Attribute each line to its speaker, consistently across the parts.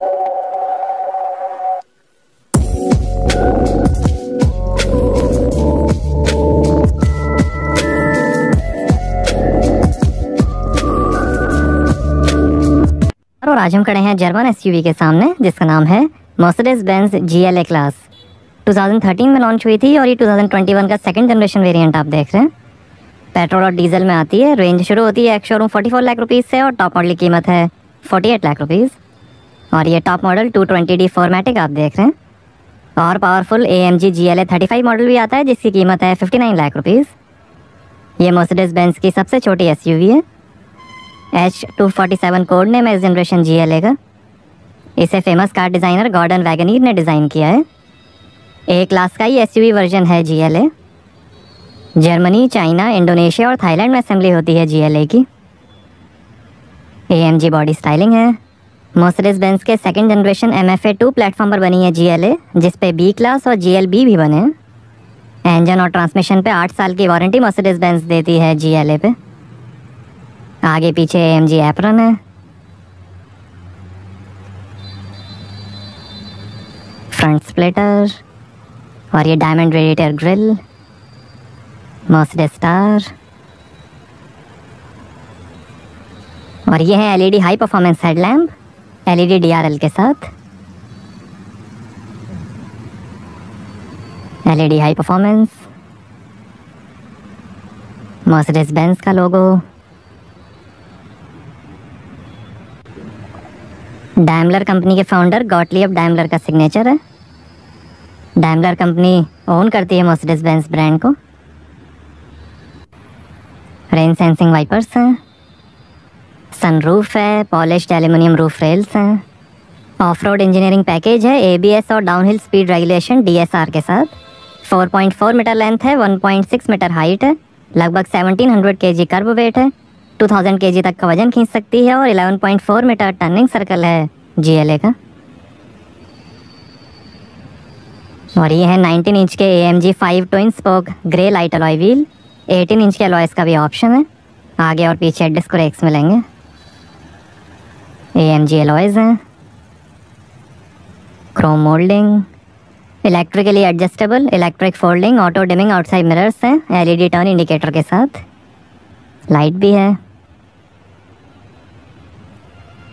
Speaker 1: और आज हम खड़े हैं जर्मन एसयूवी के सामने जिसका नाम है मर्सिडीज बेंज GLA क्लास। 2013 में लॉन्च हुई थी और ये 2021 का सेकंड जनरेशन वेरिएंट आप देख रहे हैं। पेट्रोल और डीजल में आती है। रेंज शुरू होती है एक्स शोरूम 44 लाख रुपीज़ से और टॉप मॉडल की कीमत है 48 लाख रुपीज़। और ये टॉप मॉडल 220D फॉर्मेटिक आप देख रहे हैं। और पावरफुल AMG GLA 35 मॉडल भी आता है जिसकी कीमत है 59 लाख रुपीज़। ये मर्सिडीज बेंज की सबसे छोटी SUV है। H247 कोड नेम है इस जनरेशन GLA का। इसे फेमस कार डिज़ाइनर गॉर्डन वैगनीर ने डिज़ाइन किया है। A क्लास का ही SUV वर्जन है GLA। जर्मनी, चाइना, इंडोनेशिया और थाईलैंड में असेंबली होती है GLA की। AMG बॉडी स्टाइलिंग है। मर्सिडीज बेंज के सेकंड जनरेशन MFA2 प्लेटफॉर्म पर बनी है GLA, जिस पे B क्लास और GLB भी बने हैं। इंजन और ट्रांसमिशन पे 8 साल की वारंटी मर्सिडीज बेंज देती है GLA पे। आगे पीछे AMG एप्रन है। फ्रंट स्प्लिटर और ये diamond radiator grille, Mercedes star. और ये है LED high performance headlamp LED DRL के साथ। LED high performance, Mercedes Benz का लोगो। डैमलर कंपनी के फाउंडर गॉटलिब डैमलर का सिग्नेचर है। डैमलर कंपनी ओन करती है मर्सिडीज बेंज ब्रांड को। रेन सेंसिंग वाइपर्स हैं। सनरूफ है। पॉलिश्ड एल्यूमिनियम रूफ रेल्स हैं। ऑफ रोड इंजीनियरिंग पैकेज है ABS और डाउनहिल स्पीड रेगुलेशन DSR के साथ। 4.4 मीटर लेंथ है, 1.6 मीटर हाइट है, लगभग 1700 kg कर्ब वेट है, 2000 kg तक का वजन खींच सकती है और 11.4 मीटर टर्निंग सर्कल है GLA का। और ये है 19 इंच के AMG 5 twin spoke grey light alloy wheel. 18 inch के अलॉयस का भी ऑप्शन है। आगे और पीछे डिस्क ब्रेक्स मिलेंगे। AMG अलॉयज हैं। Chrome moulding, electrically adjustable electric folding auto dimming outside mirrors हैं LED टर्न इंडिकेटर के साथ। लाइट भी है।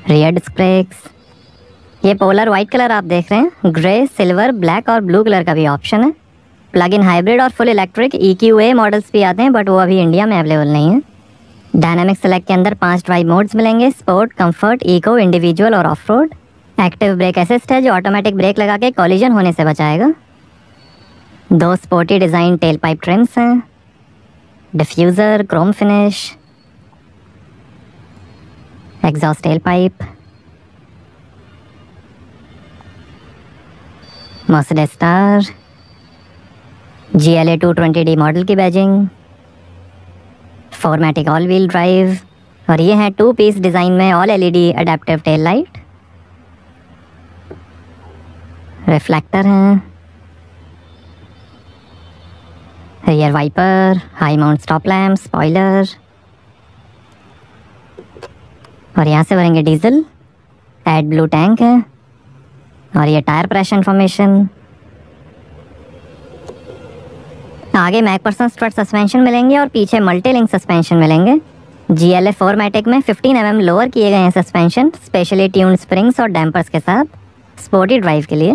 Speaker 1: Rear disc brakes. ये पोलर वाइट कलर आप देख रहे हैं। ग्रे, सिल्वर, ब्लैक और ब्लू कलर का भी ऑप्शन है। प्लग इन हाइब्रिड और फुल इलेक्ट्रिक EQA मॉडल्स भी आते हैं बट वो अभी इंडिया में अवेलेबल नहीं है। डायनामिक सेलेक्ट के अंदर 5 ड्राइव मोड्स मिलेंगे, स्पोर्ट, कंफर्ट, इको, इंडिविजुअल और of road. Active brake assist है जो ऑटोमेटिक ब्रेक लगा के कॉलिजन होने से बचाएगा। 2 sporty design tail pipe trims हैं। Diffuser, chrome finish, exhaust tail pipe. Mercedes star, GLA 220D model की badging. Formatic all wheel drive. और ये है 2 पीस डिज़ाइन में all LED adaptive tail light. Reflector हैं। Rear wiper, high mount stop lamp, spoiler. और यहाँ से भरेंगे डीजल। एड ब्लू टैंक है। और ये टायर प्रेशर इंफॉर्मेशन। आगे मैकपर्सन स्ट्रट सस्पेंशन मिलेंगे और पीछे मल्टी लिंक सस्पेंशन मिलेंगे। GLA फॉर्मेटिक में 15 mm लोअर किए गए हैं सस्पेंशन, स्पेशली ट्यून्ड स्प्रिंग्स और डैम्पर्स के साथ स्पोर्टी ड्राइव के लिए।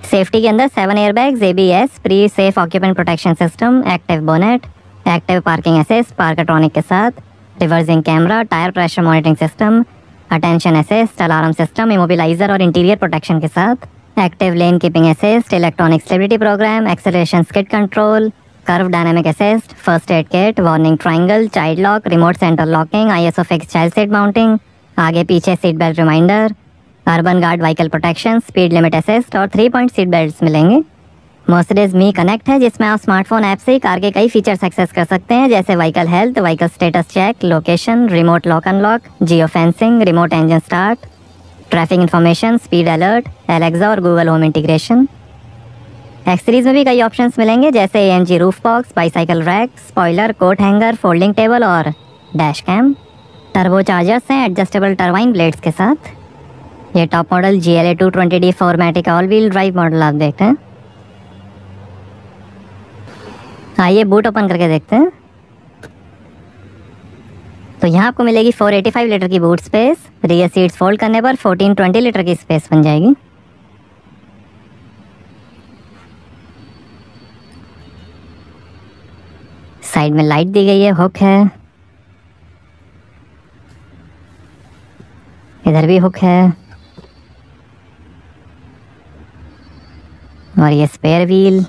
Speaker 1: सेफ्टी के अंदर 7 airbags, ABS, pre safe occupant protection system, active bonnet, active parking assist Parktronic के साथ, reversing camera, tyre pressure monitoring system, attention assist, alarm system, immobiliser और इंटीरियर प्रोटेक्शन के साथ, active lane keeping assist, electronic stability programme, acceleration skid control, curve dynamic assist, first aid kit, warning triangle, child lock, remote centre locking, ISO fix child seat mounting, आगे पीछे seat belt reminder, urban guard vehicle protection, speed limit assist और 3 point seat belts मिलेंगे। Mercedes मी connect है जिसमें आप smartphone app से ही car के कई फीचर्स एक्सेस कर सकते हैं जैसे vehicle health, vehicle status check, location, remote lock unlock, geofencing, remote engine start, traffic information, speed alert, Alexa और गूगल होम इंटीग्रेशन। एक्सेसरीज में भी कई ऑप्शंस मिलेंगे जैसे AMG roof box, bicycle rack, spoiler, coat hanger, folding table और dash cam. Turbochargers हैं adjustable turbine blades के साथ। ये top model GLA 220D 4MATIC all wheel drive model आप देखते हैं। आइए बूट ओपन करके देखते हैं। तो यहाँ आपको मिलेगी 485 लीटर की boot space. Rear seats fold करने पर 1420 लीटर की स्पेस बन जाएगी। साइड में लाइट दी गई है, हुक है, इधर भी हुक है, और ये स्पेयर व्हील।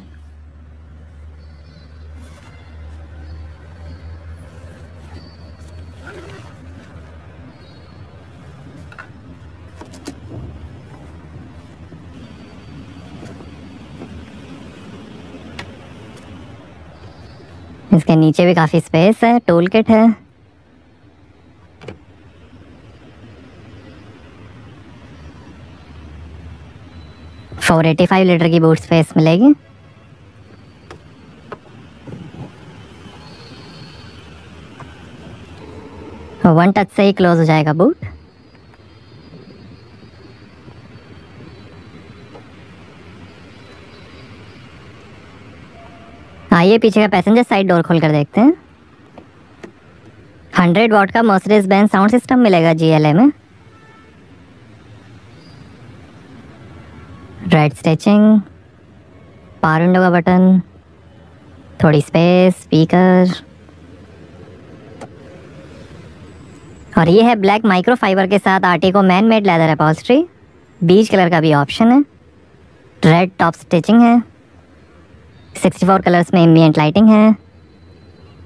Speaker 1: इसके नीचे भी काफ़ी स्पेस है, टूल किट है। फोर 85 लीटर की बूट स्पेस मिलेगी। वन टच से ही क्लोज हो जाएगा बूट। आइए पीछे का पैसेंजर साइड डोर खोल कर देखते हैं। 100 वॉट का मर्सिडीज बेंज साउंड सिस्टम मिलेगा GLA में। रेड स्टिचिंग, पावर विंडो का बटन, थोड़ी स्पेस, स्पीकर, और ये है ब्लैक माइक्रो फाइबर के साथ Artico man made leather upholstery. Beige colour का भी ऑप्शन है। रेड टॉप स्टिचिंग है। 64 कलर्स में एम्बिएंट लाइटिंग है।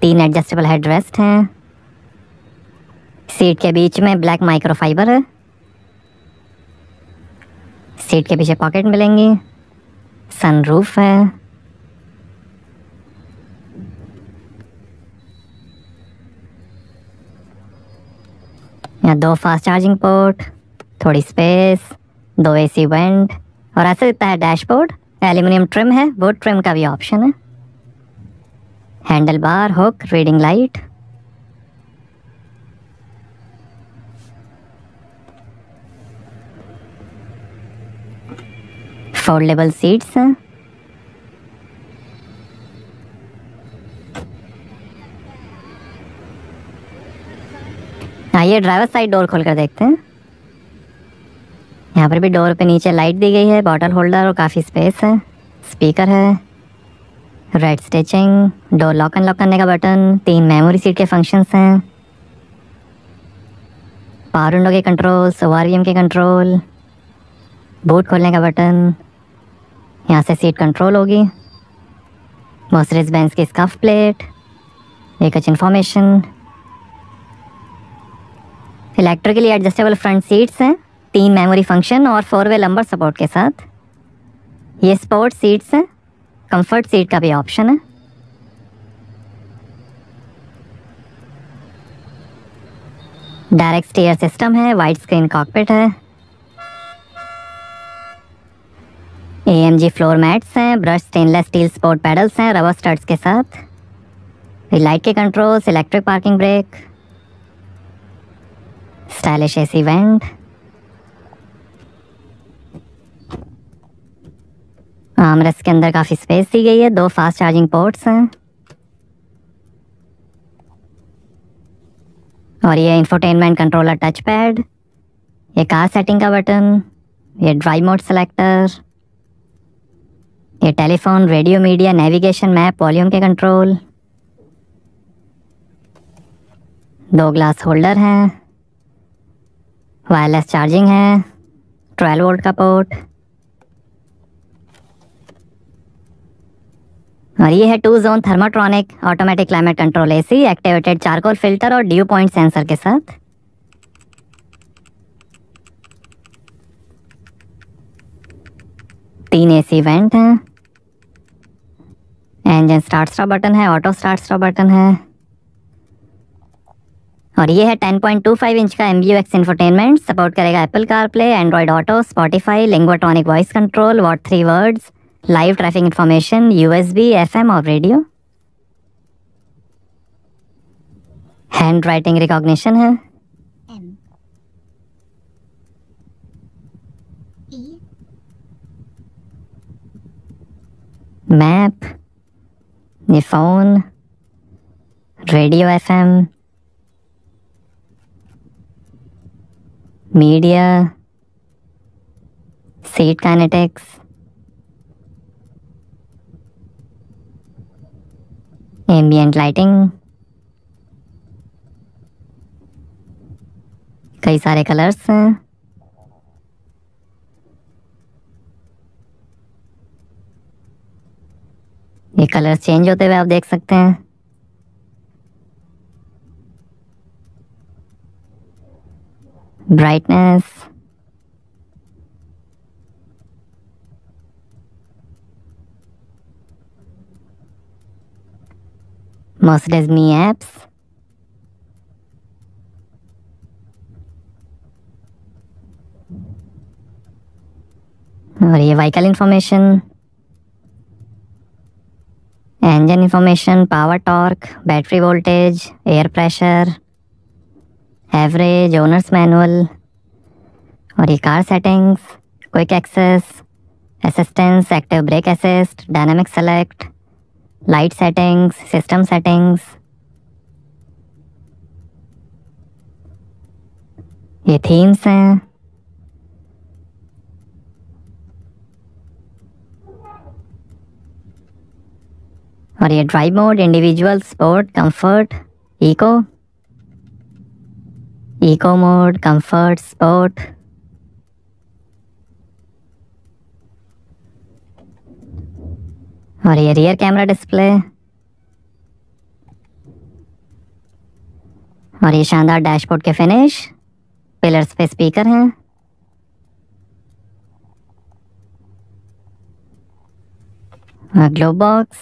Speaker 1: 3 एडजस्टेबल हेड रेस्ट हैं। सीट के बीच में ब्लैक माइक्रो फाइबर है। सीट के पीछे पॉकेट मिलेंगी। सनरूफ है। यहाँ 2 फास्ट चार्जिंग पोर्ट, थोड़ी स्पेस, 2 AC वेंट, और ऐसे दिखता है डैशबोर्ड। एल्यूमिनियम ट्रिम है, वुड ट्रिम का भी ऑप्शन है। Handle bar, hook, reading light. Foldable seats हैं। आइए ड्राइवर साइड डोर खोल कर देखते हैं। यहाँ पर भी डोर पे नीचे लाइट दी गई है, बॉटल होल्डर और काफ़ी स्पेस है। स्पीकर है। Red stitching, door lock unlock करने का बटन, 3 मेमोरी सीट के फंक्शंस हैं। पावर विंडो के कंट्रोल, ORVM के कंट्रोल, बूट खोलने का बटन, यहाँ से सीट कंट्रोल होगी। मर्सिडीज बेंज की स्कफ प्लेट, एक कुछ information. Electrically adjustable front seats हैं, 3 मेमोरी फंक्शन और 4-वे लंबर सपोर्ट के साथ। ये स्पोर्ट सीट्स हैं। कंफर्ट सीट का भी ऑप्शन है। डायरेक्ट स्टीयर सिस्टम है। वाइड स्क्रीन कॉकपिट है। AMG फ्लोर मैट्स हैं। Brush stainless steel sport paddles हैं रबर स्टड्स के साथ। लाइट के controls, electric parking brake, stylish AC went. Armrest के अंदर काफ़ी स्पेस दी गई है। 2 फास्ट चार्जिंग पोर्ट्स हैं। और ये इंफोटेनमेंट कंट्रोलर टच पैड, ये कार सेटिंग का बटन, ये ड्राइव मोड सेलेक्टर, ये telephone, radio, media, navigation, map, volume के कंट्रोल। 2 ग्लास होल्डर हैं। वायरलेस चार्जिंग है। 12 वोल्ट का पोर्ट। और ये है 2 zone thermotronic automatic climate control AC, activated charcoal filter और ड्यू पॉइंट सेंसर के साथ। तीन AC वेंट हैं। इंजन स्टार्ट स्टॉप बटन है, ऑटो स्टार्ट स्टॉप बटन है। और ये है 10.25 इंच का MBUX इंफोटेनमेंट, सपोर्ट करेगा Apple CarPlay, Android auto, Spotify, Linguatronic voice control, what 3 words, live traffic information, USB, FM और रेडियो। हैंड राइटिंग रिकॉग्निशन है।
Speaker 2: E,
Speaker 1: map, ये phone, radio FM, media, seat kinetics, ambient lighting, कई सारे colours हैं। ये colours change होते हुए आप देख सकते हैं। ब्राइटनेस, Mercedes Me apps, और ये vehicle information, engine information, power torque, battery voltage, air pressure, average, owners manual, और ये car settings, quick access, assistance, active brake assist, dynamic select, light settings, system settings, ये themes हैं। और ये drive mode, individual, sport, comfort, eco, eco mode, comfort, sport, और ये rear camera display, और ये शानदार डैशबोर्ड के फिनिश, पिलर्स पे स्पीकर हैं, ग्लोब बॉक्स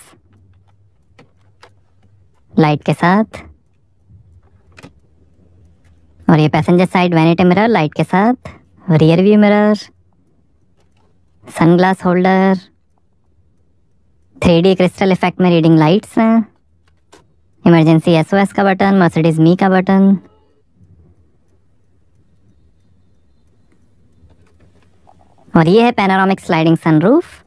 Speaker 1: लाइट के साथ, और ये passenger side vanity mirror light के साथ, rear view mirror, sunglass holder, 3D crystal effect में रीडिंग लाइट्स हैं, इमरजेंसी SOS का बटन, मर्सिडीज मी का बटन, और ये है पैनोरामिक स्लाइडिंग सनरूफ।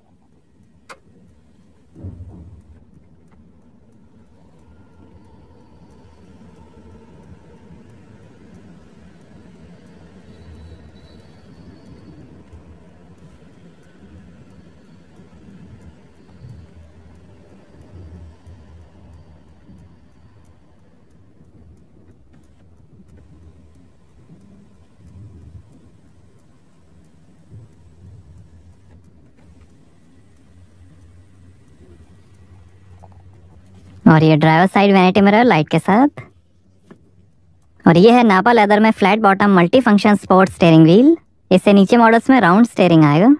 Speaker 1: और ये driver side vanity mirror light के साथ, और ये है नापा लेदर में flat bottom multi function sport steering wheel. इससे नीचे मॉडल्स में राउंड स्टीयरिंग आएगा।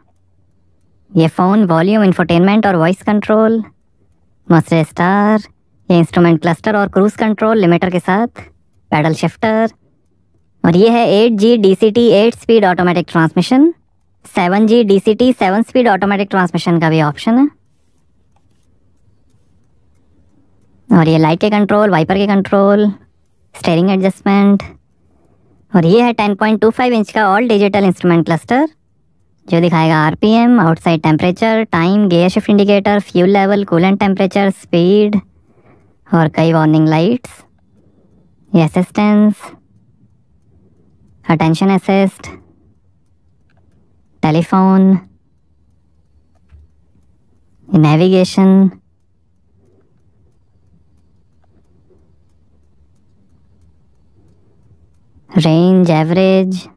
Speaker 1: ये फ़ोन, वॉल्यूम, इंफोटेनमेंट और वॉइस कंट्रोल, मर्सिडीज स्टार, ये इंस्ट्रूमेंट क्लस्टर और क्रूज कंट्रोल लिमिटर के साथ, पैडल शिफ्टर, और ये है 8G DCT 8 speed automatic transmission, 7G DCT 7 speed automatic transmission का भी ऑप्शन है। और ये लाइट के कंट्रोल, वाइपर के कंट्रोल, स्टीयरिंग एडजस्टमेंट, और ये है 10.25 इंच का ऑल डिजिटल इंस्ट्रूमेंट क्लस्टर जो दिखाएगा RPM, outside temperature, time, gear shift indicator, fuel level, coolant temperature, speed, और कई वार्निंग लाइट्स, ये assistance, attention assist, telephone, navigation, range, average,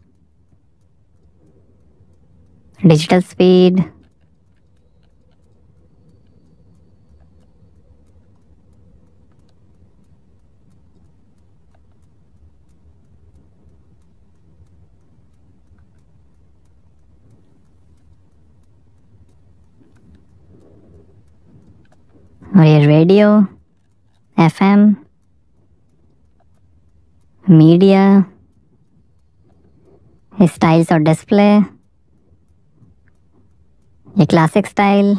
Speaker 1: digital speed, और ये रेडियो, FM, मीडिया, स्टाइल्स और display, ये classic style,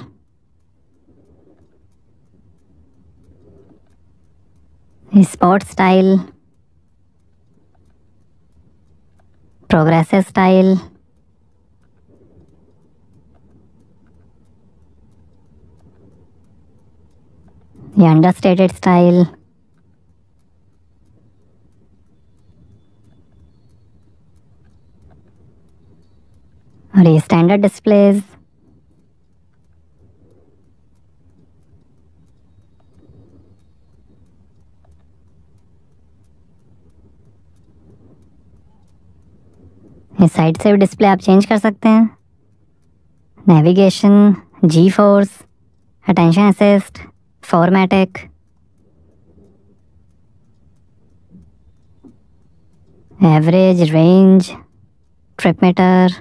Speaker 1: sport style, progressive style, ये understated style, और ये स्टैंडर्ड डिस्प्लेज। इस साइड से भी डिस्प्ले आप चेंज कर सकते हैं। Navigation, G force, attention assist, four matic, average, range, trip meter,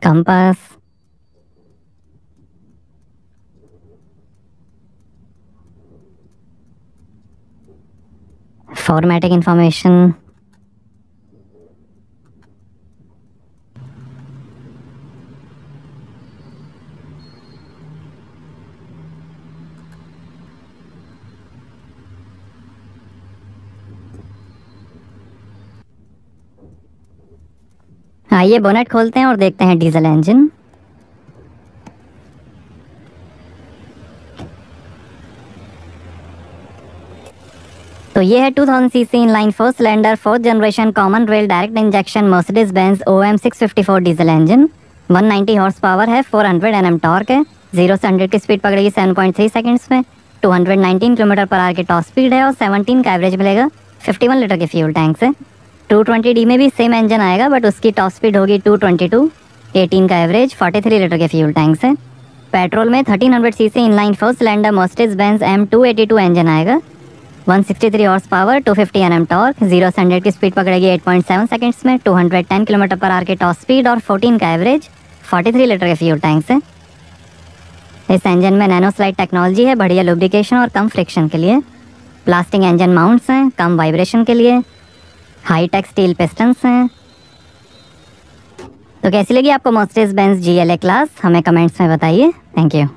Speaker 1: compass, four matic information, आइए बोनेट खोलते हैं और देखते हैं डीजल इंजन। तो ये है 2000 CC inline 4 cylinder 4th generation common rail direct injection Mercedes Benz OM 654 diesel engine. 190 horse power है, 400 Nm टॉर्क है। 0 से 100 की स्पीड पकड़ेगी 7.3 सेकंड्स में। 219 किलोमीटर पर आवर की टॉप स्पीड है और 17 का एवरेज मिलेगा 51 लीटर के फ्यूल टैंक से। 220D में भी सेम इंजन आएगा बट उसकी टॉप स्पीड होगी 222, 18 का एवरेज 43 लीटर के फ्यूल टैंक से। पेट्रोल में 1300 CC inline 4 cylinder Mercedes Benz M282 engine आएगा। 163 हॉर्स पावर, 250 Nm टॉर्क, 0 से 100 की स्पीड पकड़ेगी 8.7 सेकंड्स में। 210 किलोमीटर पर आवर की टॉप स्पीड और 14 का एवरेज 43 लीटर के फ्यूल टैंक से। इस इंजन में नैनो स्लाइड टेक्नोलॉजी है, बढ़िया लुब्रिकेशन और कम फ्रिक्शन के लिए। प्लास्टिक इंजन माउंट्स हैं, कम वाइब्रेशन के लिए। हाईटेक स्टील पिस्टन्स हैं। तो कैसी लगी आपको मर्सिडीज बेंज GLA क्लास, हमें कमेंट्स में बताइए। Thank you.